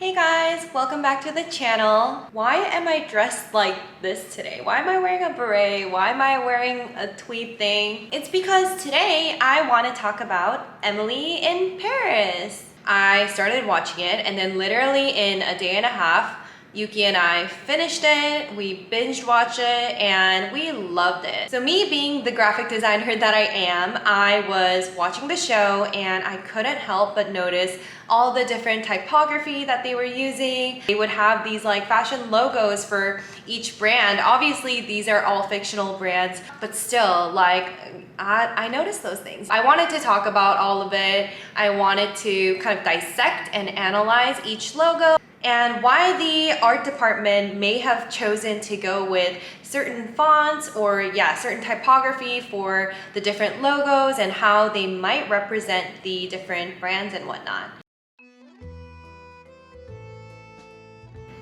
Hey guys, welcome back to the channel. Why am I dressed like this today? Why am I wearing a beret? Why am I wearing a tweed thing? It's because today I want to talk about Emily in Paris. I started watching it and then literally in a day and a half, Yuki and I finished it, we binge watched it, and we loved it. So me being the graphic designer that I am, I was watching the show and I couldn't help but notice all the different typography that they were using. They would have these like fashion logos for each brand. Obviously, these are all fictional brands, but still, like, I noticed those things. I wanted to talk about all of it. I wanted to kind of dissect and analyze each logo, and why the art department may have chosen to go with certain fonts or certain typography for the different logos and how they might represent the different brands and whatnot.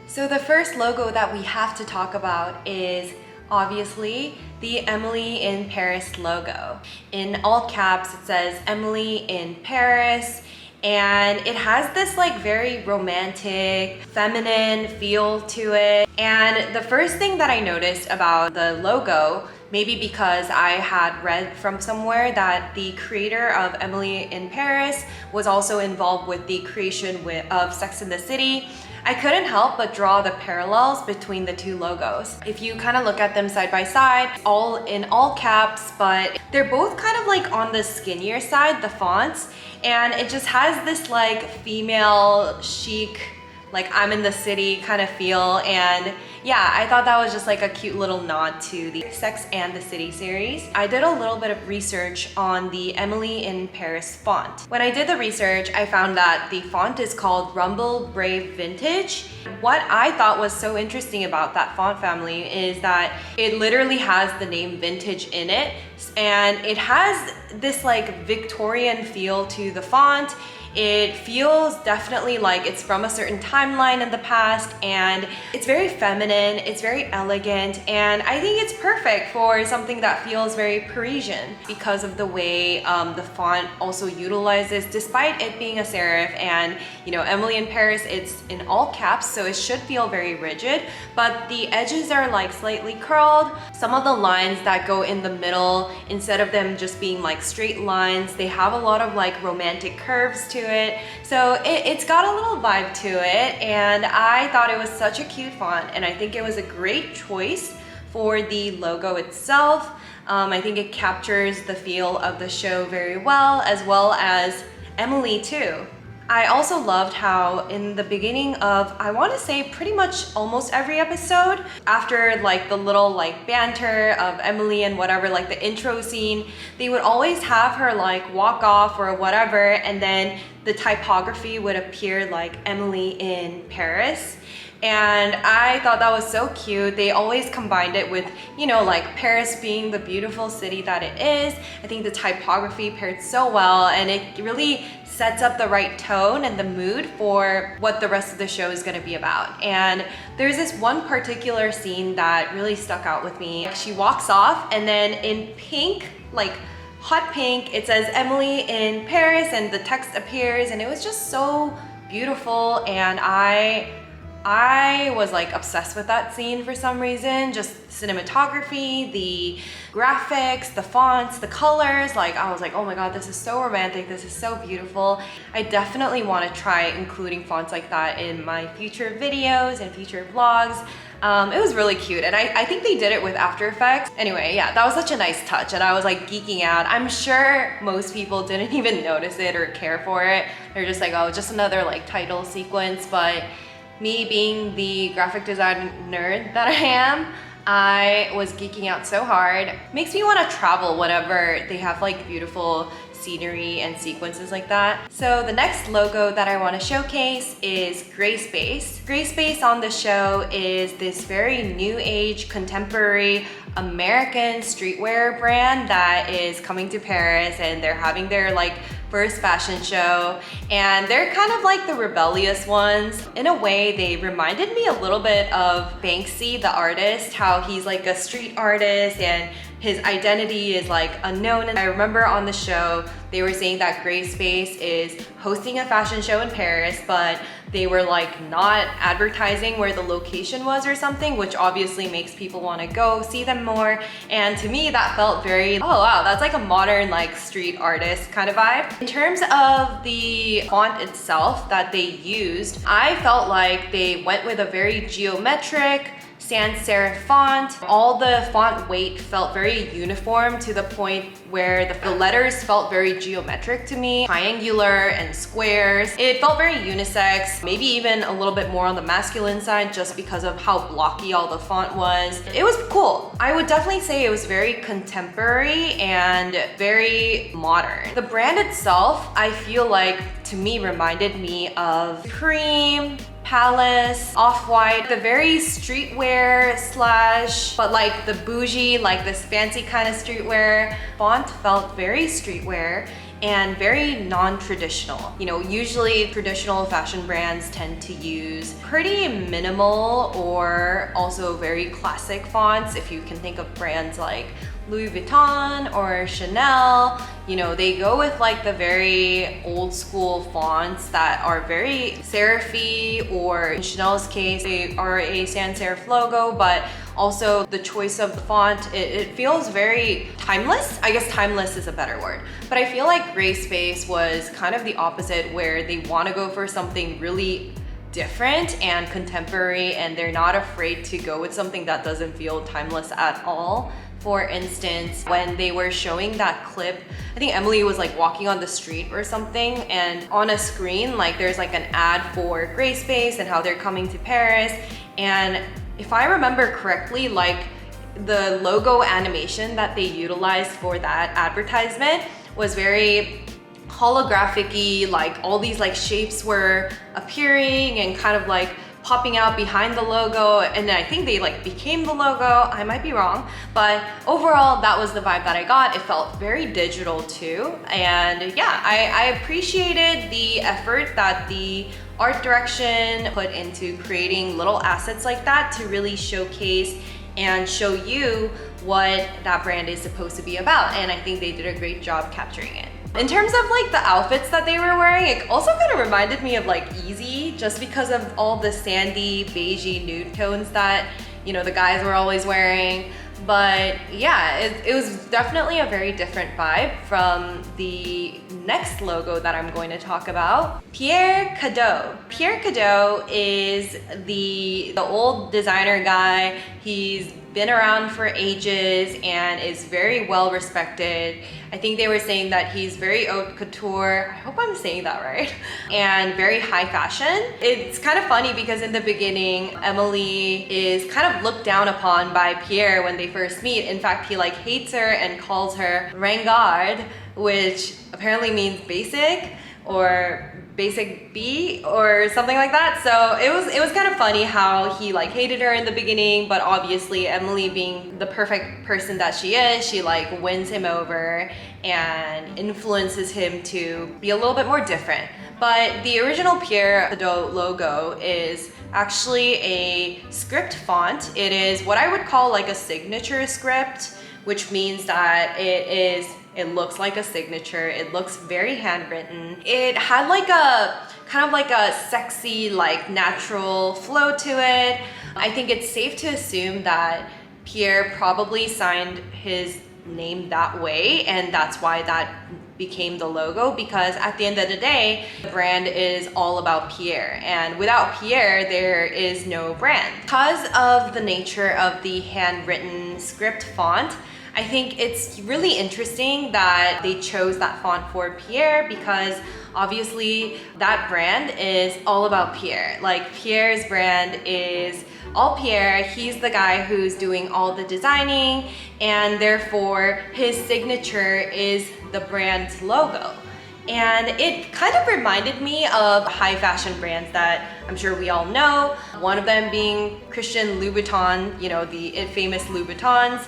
So the first logo that we have to talk about is obviously the Emily in Paris logo. In all caps it says Emily in Paris, and it has this like very romantic, feminine feel to it. And the first thing that I noticed about the logo, maybe because I had read from somewhere that the creator of Emily in Paris was also involved with the creation of Sex and the City, I couldn't help but draw the parallels between the two logos. If you kind of look at them side by side, all in all caps, but they're both kind of like on the skinnier side, the fonts, and it just has this like female chic, like I'm in the city kind of feel. And yeah, I thought that was just like a cute little nod to the Sex and the City series. I did a little bit of research on the Emily in Paris font. When I did the research, I found that the font is called Rumble Brave Vintage. What I thought was so interesting about that font family is that it literally has the name Vintage in it, and it has this like Victorian feel to the font. It feels definitely like it's from a certain timeline in the past, and it's very feminine, it's very elegant, and I think it's perfect for something that feels very Parisian because of the way the font also utilizes, despite it being a serif and Emily in Paris, it's in all caps, so it should feel very rigid, but the edges are like slightly curled. Some of the lines that go in the middle, instead of them just being like straight lines, they have a lot of like romantic curves to it. So it's got a little vibe to it, and I thought it was such a cute font, and I think it was a great choice for the logo itself. I think it captures the feel of the show very well as Emily too. I also loved how in the beginning of, I want to say pretty much almost every episode, after like the little like banter of Emily and whatever, like the intro scene, they would always have her like walk off or whatever, and then the typography would appear like Emily in Paris. And I thought that was so cute. They always combined it with, like Paris being the beautiful city that it is. I think the typography paired so well, and it really sets up the right tone and the mood for what the rest of the show is going to be about. And there's this one particular scene that really stuck out with me. She walks off, and then in pink, like hot pink, it says Emily in Paris, and the text appears, and it was just so beautiful, and I was like obsessed with that scene for some reason. Just cinematography, the graphics, the fonts, the colors, like I was like, oh my god, this is so romantic, this is so beautiful. I definitely want to try including fonts like that in my future videos and future vlogs. It was really cute, and I think they did it with After Effects. Anyway, yeah, that was such a nice touch, and I was like geeking out. I'm sure most people didn't even notice it or care for it. They're just like, oh, just another like title sequence, but me being the graphic design nerd that I am, I was geeking out so hard. Makes me want to travel whenever they have like beautiful scenery and sequences like that. So the next logo that I want to showcase is Gray Space. Gray Space on the show is this very new age, contemporary American streetwear brand that is coming to Paris, and they're having their like first fashion show, and they're kind of like the rebellious ones. In a way, they reminded me a little bit of Banksy, the artist, how he's like a street artist and his identity is like unknown. And I remember on the show, they were saying that Gray Space is hosting a fashion show in Paris, but they were like not advertising where the location was or something, which obviously makes people want to go see them more. And to me, that felt very, oh wow, that's like a modern like street artist kind of vibe. In terms of the font itself that they used, I felt like they went with a very geometric sans serif font. All the font weight felt very uniform to the point where the letters felt very geometric to me, triangular and squares. It felt very unisex, maybe even a little bit more on the masculine side just because of how blocky all the font was. It was cool. I would definitely say it was very contemporary and very modern. The brand itself, I feel like, to me, reminded me of Cream, Palace, Off-White, the very streetwear slash, but like the bougie, like this fancy kind of streetwear. Font felt very streetwear and very non-traditional. You know, usually traditional fashion brands tend to use pretty minimal or also very classic fonts. If you can think of brands like Louis Vuitton or Chanel, you know, they go with like the very old school fonts that are very serify, or in Chanel's case, they are a sans serif logo, but also the choice of the font, it feels very timeless. I guess timeless is a better word. But I feel like Gray Space was kind of the opposite, where they want to go for something really different and contemporary, and they're not afraid to go with something that doesn't feel timeless at all. For instance, when they were showing that clip, I think Emily was like walking on the street or something, and on a screen, like there's like an ad for Gray Space and how they're coming to Paris. And if I remember correctly, like the logo animation that they utilized for that advertisement was very holographic-y, like all these like shapes were appearing and kind of like popping out behind the logo, and I think they like became the logo. I might be wrong, but overall that was the vibe that I got. It felt very digital too, and yeah, I appreciated the effort that the art direction put into creating little assets like that to really showcase and show you what that brand is supposed to be about, and I think they did a great job capturing it. In terms of like the outfits that they were wearing, it also kind of reminded me of like Easy, just because of all the sandy, beigey nude tones that, you know, the guys were always wearing. But yeah, it was definitely a very different vibe from the next logo that I'm going to talk about. Pierre Cardin. Pierre Cardin is the old designer guy. He's been around for ages and is very well respected. I think they were saying that he's very haute couture, I hope I'm saying that right, and very high fashion. It's kind of funny because in the beginning, Emily is kind of looked down upon by Pierre when they first meet. In fact, he like hates her and calls her ringard, which apparently means basic or basic B or something like that. So it was kind of funny how he like hated her in the beginning, but obviously Emily, being the perfect person that she is, she like wins him over and influences him to be a little bit more different. But the original Pierre Cardin logo is actually a script font. It is what I would call like a signature script, which means that it looks like a signature. It looks very handwritten. It had like a kind of like a sexy, like natural flow to it. I think it's safe to assume that Pierre probably signed his name that way, and that's why that became the logo, because at the end of the day, the brand is all about Pierre, and without Pierre, there is no brand. Because of the nature of the handwritten script font, I think it's really interesting that they chose that font for Pierre, because obviously that brand is all about Pierre. Like Pierre's brand is all Pierre. He's the guy who's doing all the designing, and therefore his signature is the brand's logo. And it kind of reminded me of high fashion brands that I'm sure we all know. One of them being Christian Louboutin, you know, the famous Louboutins.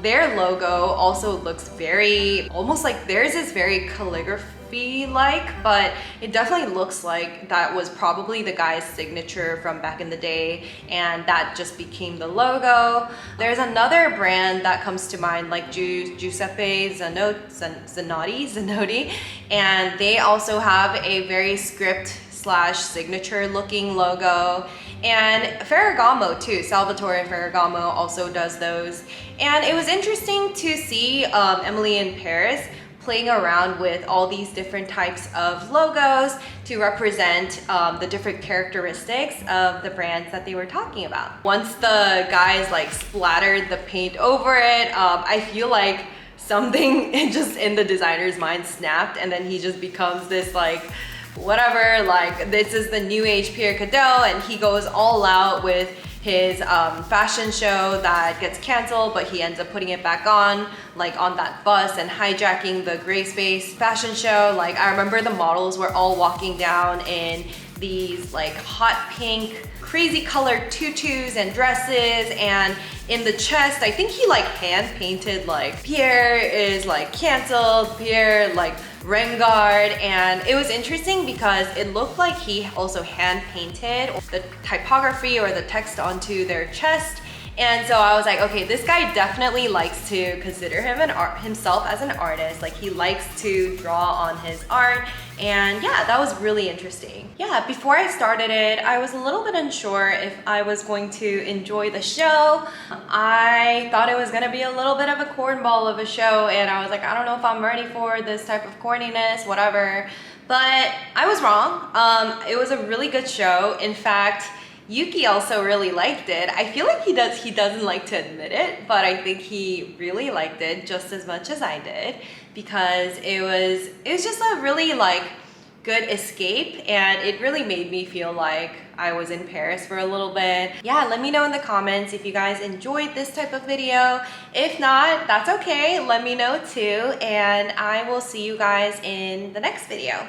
Their logo also looks very, almost like theirs is very calligraphy-like, but it definitely looks like that was probably the guy's signature from back in the day, and that just became the logo. There's another brand that comes to mind, like Giuseppe Zanotti, and they also have a very script slash signature looking logo. And Ferragamo too, Salvatore Ferragamo also does those. And it was interesting to see Emily in Paris playing around with all these different types of logos to represent the different characteristics of the brands that they were talking about. Once the guys like splattered the paint over it, I feel like something just in the designer's mind snapped, and then he just becomes this like whatever, like this is the new age Pierre Cardin, and he goes all out with his fashion show that gets canceled, but he ends up putting it back on, like on that bus, and hijacking the gray space fashion show. Like I remember the models were all walking down in these like hot pink, crazy colored tutus and dresses, and in the chest, I think he like hand painted like Pierre is like canceled, Pierre like Rengard, and it was interesting because it looked like he also hand painted the typography or the text onto their chest. And so I was like, okay, this guy definitely likes to consider himself as an artist. Like he likes to draw on his art. And yeah, that was really interesting. Yeah, before I started it, I was a little bit unsure if I was going to enjoy the show. I thought it was gonna be a little bit of a cornball of a show, and I was like, I don't know if I'm ready for this type of corniness, whatever. But I was wrong. It was a really good show. In fact, Yuki also really liked it. I feel like he doesn't like to admit it, but I think he really liked it just as much as I did, because it was just a really like good escape, and it really made me feel like I was in Paris for a little bit. Yeah, let me know in the comments if you guys enjoyed this type of video. If not, that's okay. Let me know too, and I will see you guys in the next video.